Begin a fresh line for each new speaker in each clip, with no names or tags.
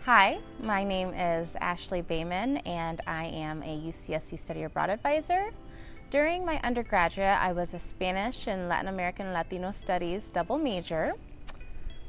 Hi, my name is Ashley Bayman, and I am a UCSC Study Abroad Advisor. During my undergraduate, I was a Spanish and Latin American Latino Studies double major.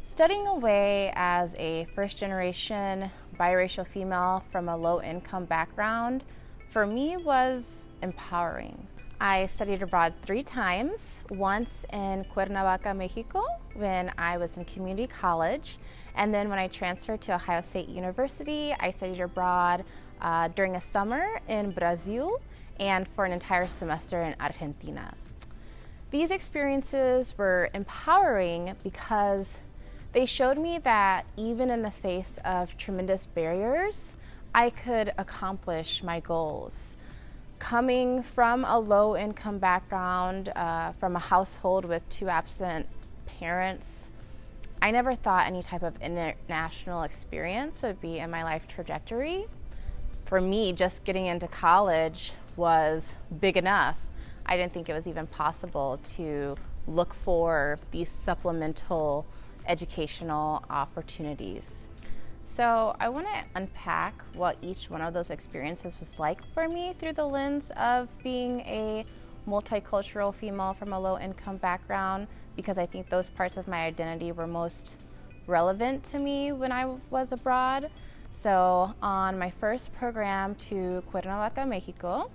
Studying away as a first-generation biracial female from a low-income background, for me was empowering. I studied abroad 3 times, once in Cuernavaca, Mexico, when I was in community college, and then when I transferred to Ohio State University, I studied abroad during a summer in Brazil and for an entire semester in Argentina. These experiences were empowering because they showed me that even in the face of tremendous barriers, I could accomplish my goals. Coming from a low-income background, from a household with 2 absent parents, I never thought any type of international experience would be in my life trajectory. For me, just getting into college was big enough. I didn't think it was even possible to look for these supplemental educational opportunities. So I want to unpack what each one of those experiences was like for me through the lens of being a multicultural female from a low-income background, because I think those parts of my identity were most relevant to me when I was abroad. So on my first program to Cuernavaca, Mexico,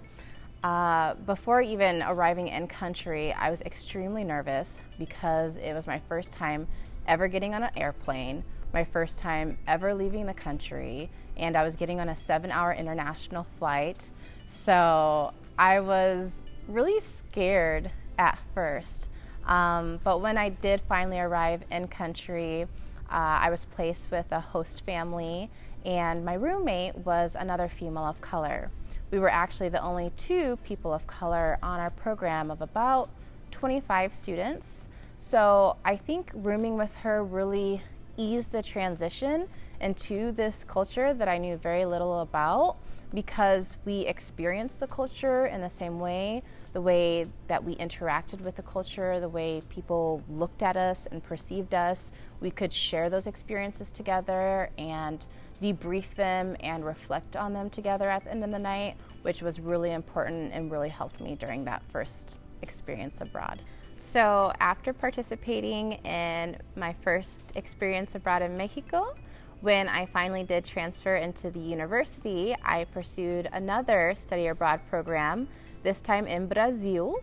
before even arriving in country, I was extremely nervous because it was my first time ever getting on an airplane, my first time ever leaving the country, and I was getting on a 7-hour international flight. So I was really scared at first. But when I did finally arrive in country, I was placed with a host family, and my roommate was another female of color. We were actually the only 2 people of color on our program of about 25 students. So I think rooming with her really eased the transition into this culture that I knew very little about, because we experienced the culture in the same way, the way that we interacted with the culture, the way people looked at us and perceived us. We could share those experiences together and debrief them and reflect on them together at the end of the night, which was really important and really helped me during that first experience abroad. So after participating in my first experience abroad in Mexico, when I finally did transfer into the university, I pursued another study abroad program, this time in Brazil.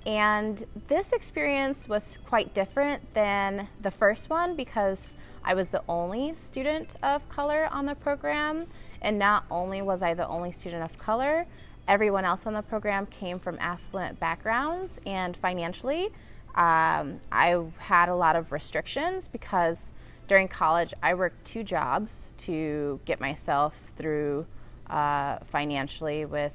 And this experience was quite different than the first one because I was the only student of color on the program. And not only was I the only student of color, everyone else on the program came from affluent backgrounds, and financially, I had a lot of restrictions because during college I worked 2 jobs to get myself through financially with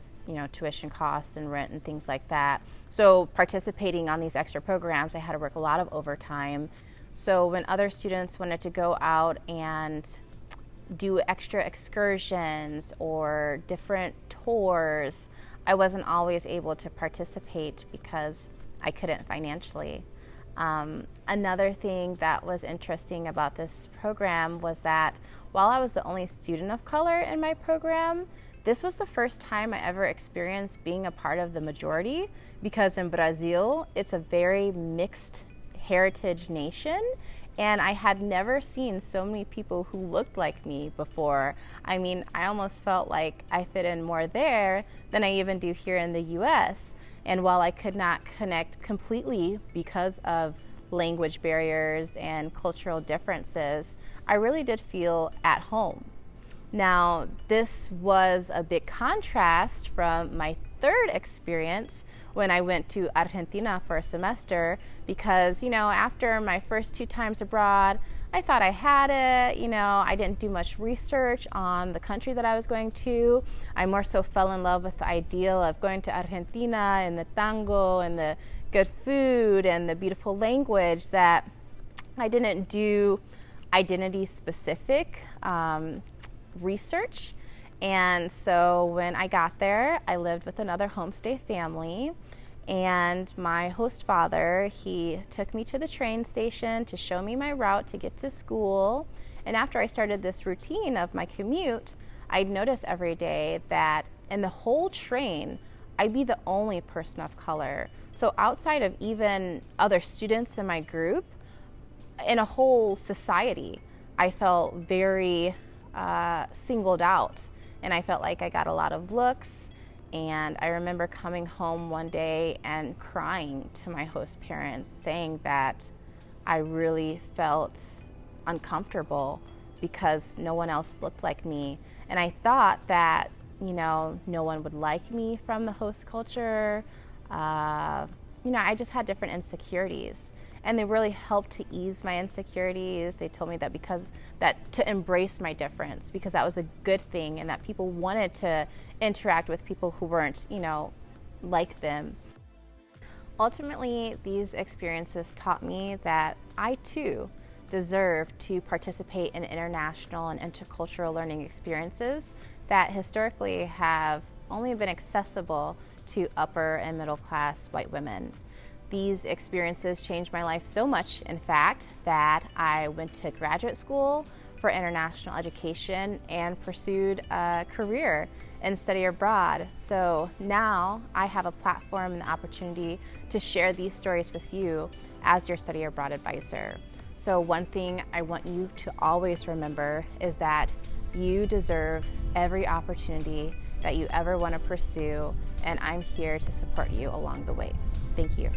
tuition costs and rent and things like that. So participating on these extra programs, I had to work a lot of overtime. So when other students wanted to go out and do extra excursions or different tours, I wasn't always able to participate because I couldn't financially. Another thing that was interesting about this program was that while I was the only student of color in my program, this was the first time I ever experienced being a part of the majority, because in Brazil, it's a very mixed heritage nation, and I had never seen so many people who looked like me before. I mean, I almost felt like I fit in more there than I even do here in the US. And while I could not connect completely because of language barriers and cultural differences, I really did feel at home. Now, this was a big contrast from my third experience when I went to Argentina for a semester, because, after my first 2 times abroad, I thought I had it. I didn't do much research on the country that I was going to. I more so fell in love with the ideal of going to Argentina and the tango and the good food and the beautiful language, that I didn't do identity-specific research. And so when I got there, I lived with another homestay family, and my host father, he took me to the train station to show me my route to get to school, And after I started this routine of my commute, I'd notice every day that in the whole train, I'd be the only person of color. So outside of even other students in my group, in a whole society, I felt very singled out. And I felt like I got a lot of looks. And I remember coming home one day and crying to my host parents, saying that I really felt uncomfortable because no one else looked like me. And I thought that, no one would like me from the host culture. I just had different insecurities. And they really helped to ease my insecurities. They told me that to embrace my difference, because that was a good thing, and that people wanted to interact with people who weren't, like them. Ultimately, these experiences taught me that I too deserve to participate in international and intercultural learning experiences that historically have only been accessible to upper and middle class white women. These experiences changed my life so much, in fact, that I went to graduate school for international education and pursued a career in study abroad. So now I have a platform and the opportunity to share these stories with you as your study abroad advisor. So one thing I want you to always remember is that you deserve every opportunity that you ever want to pursue, and I'm here to support you along the way. Thank you.